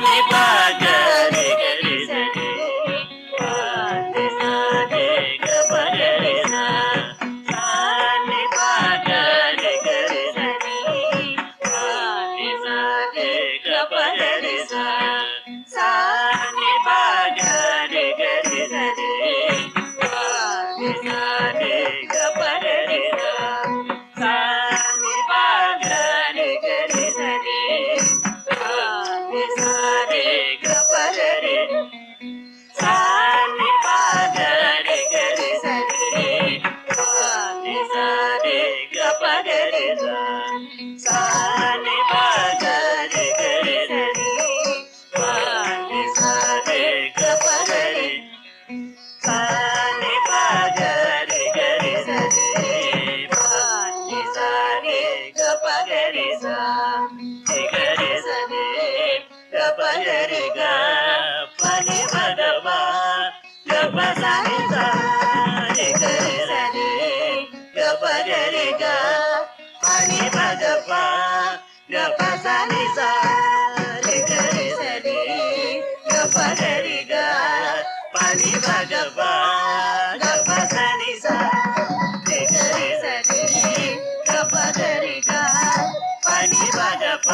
ని ప గ రి గ రి స రి ప ని స ని గ ప గ రి స స ని ప గ రి గ రి స ని ప ని స ని గ ప గ రి స స ని ప గ రి గ రి స ని ప ని స ని గ ప గ రి స స ని ప గ రి గ రి స ని ప ని స ని గ ప గ రి స ని ప గ రి గ రి స ని ప ని స ని గ ప గ రి స స ని ప గ రి గ రి స ని ప ని స ని గ ప గ రి స ని ప గ రి గ రి స ని ప ని స ని గ ప గ రి స ని గ రి స ని గ ప గ రి గ ప ని ప గ ప గ ప స ని స ని గ రి స ని గ ప గ రి గ ప ని ప గ ప గ ప స ని స ని గ రి స ని గ ప గ రి గ ప ని ప గ ప గ ప స ని స ని గ రి స ని గ ప గ రి గ ప ని ప గ ప